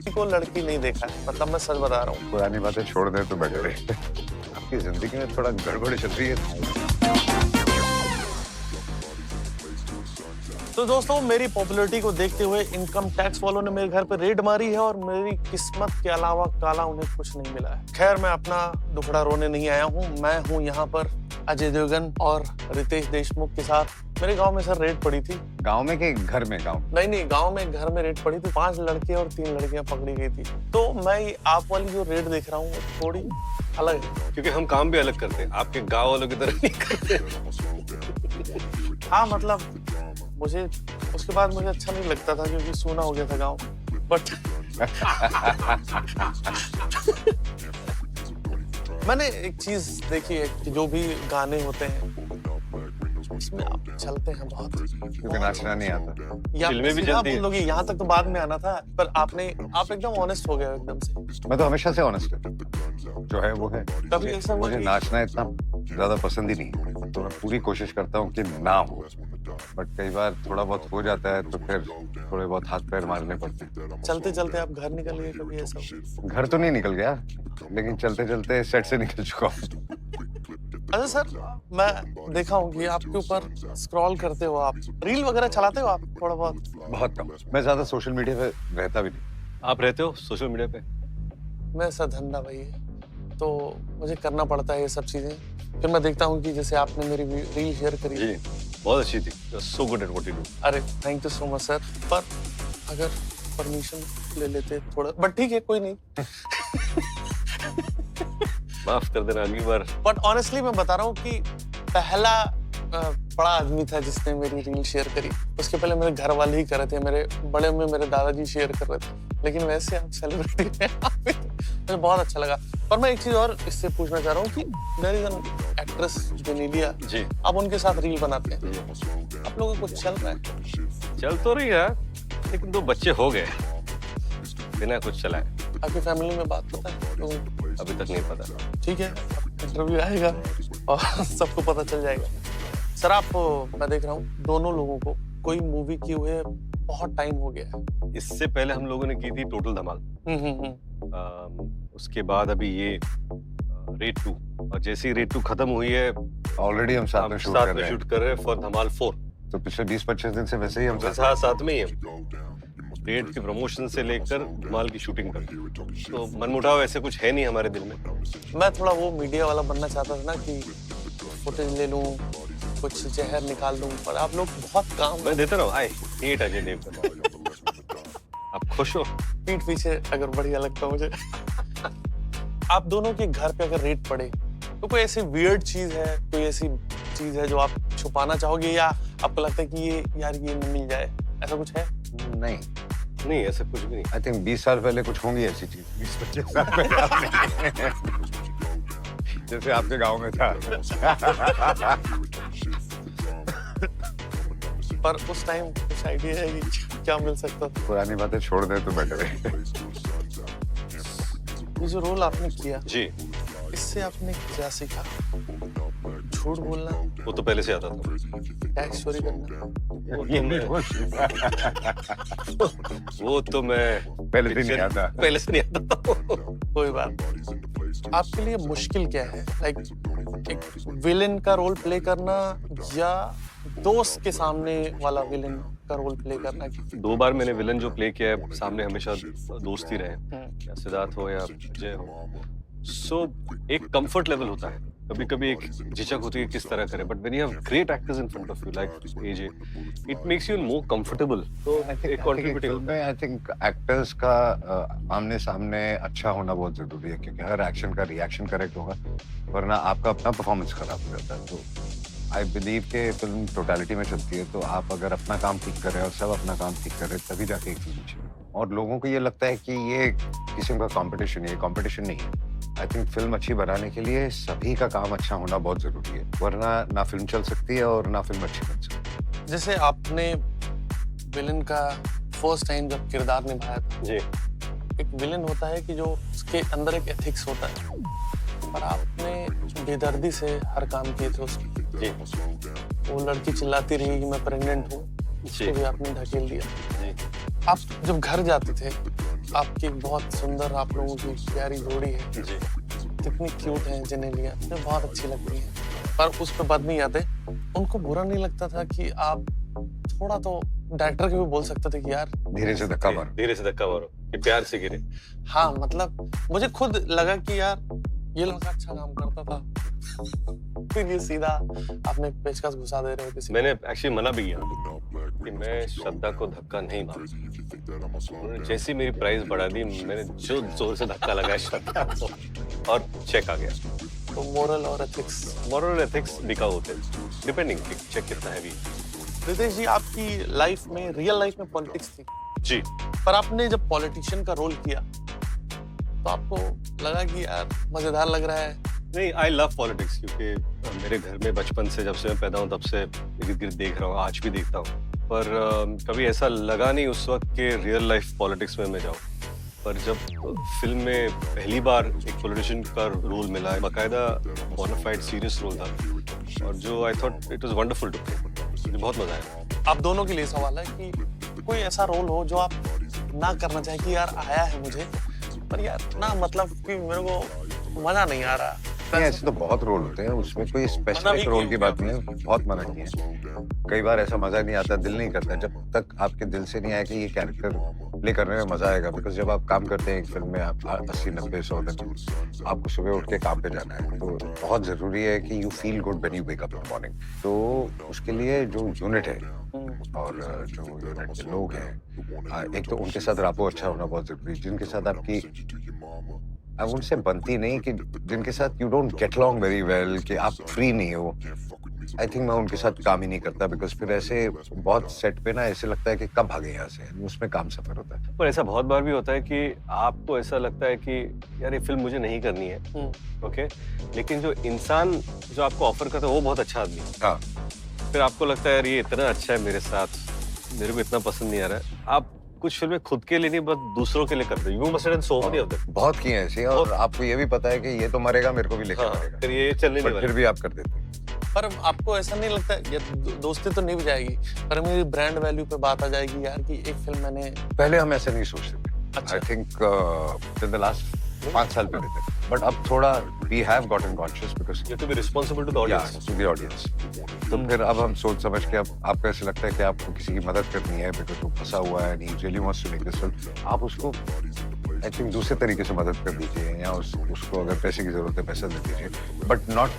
को लड़की नहीं देखा है, मतलब मैं सच बता रहा हूँ। पुरानी बातें छोड़ दे तो बेटर है। आपकी जिंदगी में थोड़ा गड़बड़ चल रही है। तो दोस्तों, मेरी पॉपुलैरिटी को देखते हुए इनकम टैक्स वालों ने मेरे घर पे रेड मारी है और मेरी किस्मत के अलावा काला उन्हें कुछ नहीं मिला है। खैर, मैं अपना दुखड़ा रोने नहीं आया हूँ। मैं हूँ यहाँ पर अजय देवगन और रितेश देशमुख के साथ। मेरे गांव में सर रेड पड़ी थी। गांव में कि घर में? गांव नहीं, गांव में घर में रेड पड़ी थी। 5 लड़के और 3 लड़कियां पकड़ी गई थी। तो मैं आप वाली जो रेड देख रहा हूँ थोड़ी अलग है, क्योंकि हम काम भी अलग करते हैं, आपके गांव वालों की तरह नहीं करते। हाँ, मतलब मुझे उसके बाद मुझे अच्छा नहीं लगता था क्योंकि सूना हो गया था गांव। बट मैंने एक चीज देखी है कि जो भी गाने होते हैं उसमें आप चलते हैं बहुत, क्योंकि नाचना नहीं आता। या फिल्में भी चलती हैं। लोग यहाँ तक तो बाद में आना था, पर आप एकदम ऑनेस्ट हो गए एकदम से। मैं तो हमेशा से ऑनेस्ट हूँ, जो है वो है। कभी ऐसा हुआ मुझे कि- नाचना इतना ज्यादा पसंद ही नहीं, तो मैं पूरी कोशिश करता हूँ कि ना हो, बट कई बार थोड़ा बहुत हो जाता है तो फिर थोड़े बहुत हाथ पैर मारने पड़ते हैं। चलते चलते आप घर निकल गए कभी ऐसा? घर तो नहीं निकल गया, लेकिन चलते चलते सेट से निकल चुका हूँ। अच्छा सर, मैं देखा हूँ कि आपके ऊपर स्क्रॉल करते हो आप, रील वगैरह चलाते हो आप थोड़ा बहुत? बहुत कम। मैं ज्यादा सोशल मीडिया पे रहता भी नहीं। आप रहते हो सोशल मीडिया पे? मैं सर धंधा भाई है, तो मुझे करना पड़ता है ये सब चीजें। फिर मैं देखता हूँ कि जैसे आपने मेरी रील शेयर करी। जी, बहुत अच्छी थी। So good at what you do. अरे thank you so much sir, पर अगर परमिशन ले लेते थोड़ा, बट ठीक है कोई नहीं। माफ कर देना अगली बार। बट ऑनेस्टली मैं बता रहा हूँ कि पहला बड़ा आदमी था जिसने मेरी रील शेयर करी। उसके पहले मेरे घर वाले ही कर रहे थे, मेरे बड़े में मेरे दादाजी शेयर कर रहे थे, लेकिन वैसे आप सेलिब्रिटी हैं। मुझे बहुत अच्छा लगा। पर मैं एक चीज और इससे पूछना चाह रहा हूँ कि there is an actress Genelia ji, आप उनके साथ रील बनाते हैं, आप लोगों को कुछ चल रहा है? चल तो रही है, लेकिन 2 बच्चे हो गए बिना कुछ चलाए। आपकी फैमिली में बात पता है लोगों को? अभी तक नहीं पता। ठीक है, इंटरव्यू आएगा और सबको पता चल जाएगा। सर आप, मैं देख रहा हूँ दोनों लोगों को कोई मूवी किए हुए बहुत टाइम हो गया है। इससे पहले हम लोगों ने की थी टोटल धमाल। उसके बाद अभी ये रेड 2, और जैसे ही रेड 2 खत्म हुई है ऑलरेडी हम साथ हम में शूट साथ कर में रहे हैं। शूट कर रहे हैं फॉर धमाल 4। तो पिछले 20-25 दिन से वैसे ही हम साथ में ही है। रेड के प्रमोशन से लेकर धमाल की शूटिंग तक, तो मनमुटाव ऐसे कुछ है नहीं हमारे दिल में। मैं थोड़ा वो मीडिया वाला बनना चाहता था ना कि फुटेज ले लूं, कुछ जहर निकाल लूं, पर आप लोग बहुत काम। मैं देता रहा हूँ। I hate Ajay Devgan. आप खुश हो? पीठ पीछे अगर बढ़िया लगता मुझे। आप दोनों के घर पे अगर रेड पड़े तो कोई ऐसी वियर्ड चीज है, कोई ऐसी चीज है जो आप छुपाना चाहोगे, या आपको लगता है कि ये यार ये मिल जाए, ऐसा कुछ है? नहीं, ऐसा कुछ भी नहीं। आई थिंक 20 साल पहले कुछ होंगी ऐसी चीज। 20-25 साल पहले जैसे आपके गांव में था। पर उस टाइम कुछ आइडिया है कि क्या मिल सकता था? पुरानी बातें छोड़ दे तो बेटर है। ये जो रोल आपने किया जी, इससे आपने क्या सीखा? झूठ बोलना, वो तो पहले से आता था। टैक्स चोरी करना, वो तो मैं पहले से नहीं आता। पहले से नहीं आता था। कोई बात नहीं। आपके लिए मुश्किल क्या है, लाइक एक विलेन का रोल प्ले करना या दोस्त के सामने वाला विलेन का रोल प्ले करना? 2 बार मैंने विलन जो प्ले किया है, सामने हमेशा दोस्त ही रहे, या सिद्धार्थ हो या अजय हो। सो एक कंफर्ट लेवल होता है, कभी कभी एक झिझक होती है किस तरह करे, but when you have great actors in front of you like AJ, it makes you more comfortable. तो एक कंट्रीब्यूटिंग में आई थिंक एक्टर्स का आमने सामने अच्छा होना बहुत जरूरी है, क्योंकि हर एक्शन का रिएक्शन करेक्ट होगा, वरना आपका अपना परफॉर्मेंस खराब हो जाता है। तो आई बिलीव के फिल्म टोटलिटी में चलती है, तो आप अगर अपना काम ठीक करें और सब अपना काम ठीक करें तभी जाके एक फिल्म अच्छी। और लोगों को ये लगता है कि ये किसी का कंपटीशन है, ये कंपटीशन नहीं है। आई थिंक फिल्म अच्छी बनाने के लिए सभी का काम अच्छा होना बहुत जरूरी है, वरना ना फिल्म चल सकती है और ना फिल्म अच्छी बन सकती है। जैसे आपने विलेन का फर्स्ट टाइम जब किरदार निभाया था, जी, एक विलेन होता है कि जो उसके अंदर एक एथिक्स होता है, पर आपने बेदर्दी से हर काम किए थे उसमें। जी, वो लड़की चिल्लाती रही कि मैं प्रेग्नेंट हूँ, जी, उसको भी आपने ढकेल दिया। जी। आप जब घर जाते थे, आपकी बहुत सुंदर, आप लोगों की प्यारी जोड़ी है, जी कितनी क्यूट है जेनेलिया, मुझे बहुत अच्छी लगती है। पर उस पे बात नहीं आते, उनको बुरा नहीं लगता था कि आप थोड़ा तो डायरेक्टर के भी बोल सकते थे कि यार धीरे से धक्का मारो। धीरे से धक्का मारो कि प्यार से गिरे। हाँ, मतलब मुझे खुद लगा कि यार ये लड़का अच्छा काम करता था फिर ये सीधा आपने पेचकस घुसा दे रहे हो किसी। मैंने एक्चुअली मना भी किया कि मैं श्रद्धा को धक्का नहीं मारूंगा। उन्होंने जैसी मेरी प्राइस बढ़ा दी, मैंने जो जोर से धक्का लगाया श्रद्धा को, और चेक आ गया। तो मोरल और एथिक्स, मॉरल एथिक्स बिका होते हैं, डिपेंडिंग चेक कितना हैवी। रितेश जी, आपकी लाइफ में, रियल लाइफ में पॉलिटिक्स थी जी, पर आपने जब पॉलिटिशियन का रोल किया तो आपको लगा कि यार मजेदार लग रहा है? नहीं, आई लव पॉलिटिक्स, क्योंकि मेरे घर में बचपन से, जब से मैं पैदा हूँ तब से इर्द गिर्द देख रहा हूँ, आज भी देखता हूँ। पर कभी ऐसा लगा नहीं उस वक्त कि रियल लाइफ पॉलिटिक्स में मैं जाऊँ। पर जब फिल्म में पहली बार एक पॉलिटिशियन का रोल मिला, बाकायदा बोनाफाइड सीरियस रोल था, और जो I thought it was wonderful to play, मुझे बहुत मजा आया। आप दोनों के लिए सवाल है कि कोई ऐसा रोल हो जो आप ना करना चाहे कि यार आया है मुझे, पर यार ना, मतलब कि मेरे को मजा नहीं आ रहा। नहीं, ऐसे तो बहुत रोल होते हैं, उसमें कोई स्पेसिफिक रोल की बात नहीं है, बहुत मना किया है। कई बार ऐसा मजा नहीं आता, दिल नहीं करता जब तक आपके दिल से नहीं आया कि ये कैरेक्टर प्ले करने में मजा आएगा। बिकॉज जब आप काम करते हैं एक फिल्म में, आप 80-90-100 दिन आपको सुबह उठ के काम पे जाना है, तो बहुत जरूरी है कि you feel good when you wake up in the morning. तो उसके लिए जो यूनिट है और जो यूनिट के लोग हैं, एक तो उनके साथ रापो अच्छा होना बहुत जरूरी है, जिनके साथ आपकी उनसे बनती नहीं, कि जिनके साथ you don't get along very well, कि आप फ्री नहीं हो। आई थिंक मैं उनके साथ काम ही नहीं करता, बिकॉज फिर ऐसे बहुत सेट पे ना ऐसे लगता है कि कब भागे यहाँ से, उसमें काम सफर होता है। पर ऐसा बहुत बार भी होता है कि आपको ऐसा लगता है कि यार ये फिल्म मुझे नहीं करनी है, ओके, लेकिन जो इंसान जो आपको ऑफर करता है वो बहुत अच्छा आदमी है। हाँ, फिर आपको लगता है यार ये इतना अच्छा है मेरे साथ, मेरे को इतना पसंद नहीं आ रहा है। आप कुछ फिल्में खुद के लिए नहीं, बस दूसरों के लिए करते हो। You must have done so many of them. बहुत किए हैं ऐसे, और आपको ये भी पता है कि ये तो मरेगा, मेरे को भी लेकर हाँ, मरेगा, फिर ये चलने नहीं पर वाला। फिर भी आप कर देते हैं। पर आपको ऐसा नहीं लगता ये दोस्ती तो नहीं भी जाएगी, पर मेरी ब्रांड वैल्यू पे बात आ जाएगी यार कि एक फिल्म मैंने। पहले हम ऐसे नहीं सोचते थे, अच्छा। I think in the last 5 साल पहले तक, बट अब थोड़ा we have gotten conscious because You have to be responsible to the audience. To the audience. तो फिर अब हम सोच समझ के, अब आपको ऐसे लगता है कि आपको किसी की मदद करनी है बिकॉज वो फंसा हुआ है, and he really wants to make this film, आप उसको आई थिंक दूसरे तरीके से मदद कर दीजिए, या उसको अगर पैसे की जरूरत है पैसा दे दीजिए, बट नॉट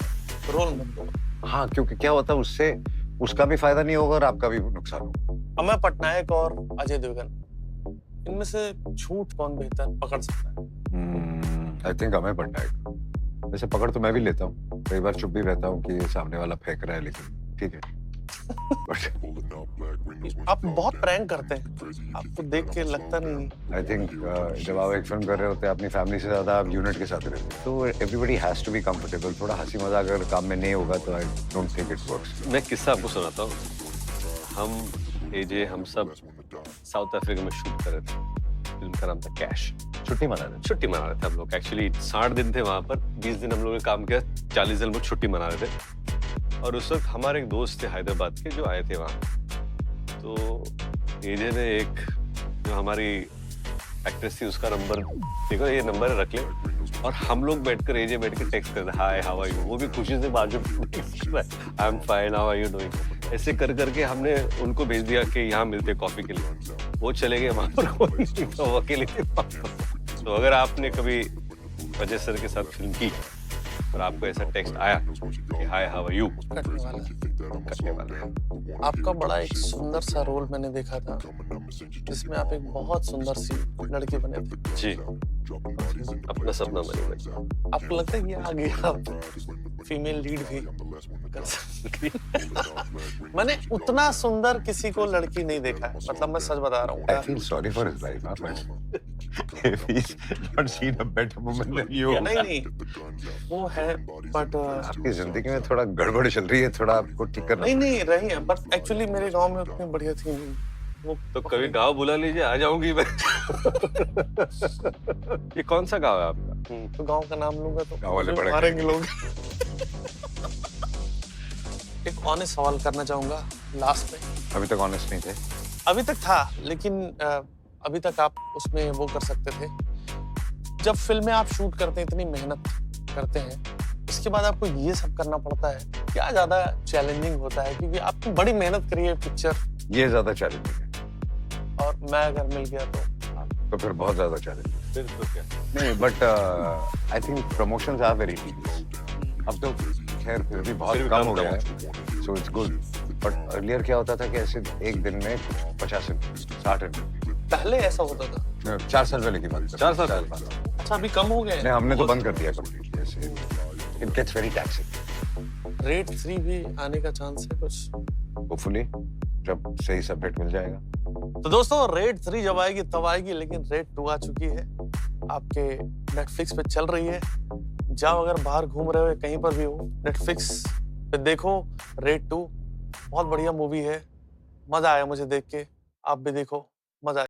रोल में। हाँ, क्योंकि क्या होता है उससे उसका भी फायदा नहीं होगा और आपका भी नुकसान होगा। अमय पटनायक और अजय देवगन, इनमें से झूठ कौन बेहतर पकड़ सकता है? आई थिंक हमें पटनायक। वैसे पकड़ तो मैं भी लेता हूँ, कई बार चुप भी रहता हूँ कि सामने वाला फेंक रहा है, लेकिन ठीक है। आप बहुत प्रैंक करते हैं, आपको देख के लगता नहीं। आई थिंक जब आप एक फिल्म कर रहे होते हैं अपनी फैमिली से ज्यादा आप यूनिट के साथ रहते हैं, तो everybody has to be comfortable. थोड़ा हंसी मजाक अगर काम में नहीं होगा तो I don't think it works. मैं किस्सा आपको सुनाता हूँ। हम एजे हम सब साउथ अफ्रीका में शूट कर रहे थे, फिल्म का नाम था कैश। छुट्टी मना रहे छुट्टी मना रहे थे हम लोग, एक्चुअली 60 दिन थे वहां पर, 20 दिन हम लोगों ने काम किया, 40 दिन हम लोग छुट्टी मना रहे थे। और उस वक्त हमारे एक दोस्त थे हैदराबाद के जो आए थे वहाँ, तो एजे ने एक जो हमारी एक्ट्रेस थी उसका नंबर, देखो ये नंबर रख ले, और हम लोग बैठकर एजे बैठ के टेक्स्ट कर रहे, हाय हाउ आर यू, वो भी खुशी से बाजू टेक्स्ट कर रहा है, I am fine, how are you doing. ऐसे कर करके हमने उनको भेज दिया कि यहाँ मिलते कॉफी के लिए। वो चले गए वहां पर, कोई नहीं था, वो अकेले थे वहाँ पर। तो अगर आपने कभी अजय सर के साथ फिल्म की और आपको ऐसा टेक्स्ट आया कि हाय हाउ आर यू, कटने वाला है। आपका बड़ा एक सुंदर सा रोल मैंने देखा था जिसमें आप एक बहुत सुंदर सी लड़की बने थे। जी, अपना सपना बनी मैं। आपको लगता है कि आगे आप फीमेल लीड भी कर सकती? मैंने उतना सुंदर किसी को लड़की नहीं देखा है, मतलब मैं सच बता रहा हूँ। I feel sorry for his life, if he's not seen a better woman than you। नहीं, वो है, बट आपकी जिंदगी में थोड़ा गड़बड़ चल रही है, थोड़ा आपको ठीक करना। नहीं रही है, बट एक्चुअली मेरे गांव में उतनी बढ़िया थी नहीं। वो तो कभी गांव बुला लीजिए, आ जाऊंगी मैं। ये कौन सा गांव है आपका? तो गांव का नाम लूंगा तो गाँव वाले मुझे बड़े मारेंगे लोग। एक ऑनेस्ट सवाल करना चाहूंगा लास्ट में। अभी तक ऑनेस्ट नहीं थे। अभी तक था, लेकिन अभी तक आप उसमें वो कर सकते थे। जब फिल्में आप शूट करते हैं, इतनी मेहनत करते हैं, इसके बाद आपको ये सब करना पड़ता है, क्या ज्यादा चैलेंजिंग होता है? क्योंकि आपने बड़ी मेहनत करी है पिक्चर, ये ज्यादा चैलेंजिंग है। और मैं अगर मिल गया तो फिर बहुत ज्यादा चैलेंजिंग फिर तो क्या? नहीं, but I think promotions are very अब तो खैर फिर भी बहुत फिर भी कम हो कम गया है, so it's good. But earlier क्या होता था कि ऐसे एक दिन में 50 60 पहले ऐसा होता था। 4 साल पहले की बात कर 4 साल पहले। अच्छा, अभी कम हो गए नहीं, हमने तो बंद कर दिया कंप्लीटली। ऐसे it gets very taxing. Raid 3 भी आने का चांस है कुछ? होपफुली जब सही सब्जेक्ट मिल जाएगा। तो दोस्तों, रेड 3 जब आएगी तब आएगी, लेकिन रेड 2 आ चुकी है, आपके नेटफ्लिक्स पे चल रही है। जाओ, अगर बाहर घूम रहे हो, कहीं पर भी हो, नेटफ्लिक्स पे देखो रेड 2। बहुत बढ़िया मूवी है, मजा आया मुझे देख के, आप भी देखो, मजा आया।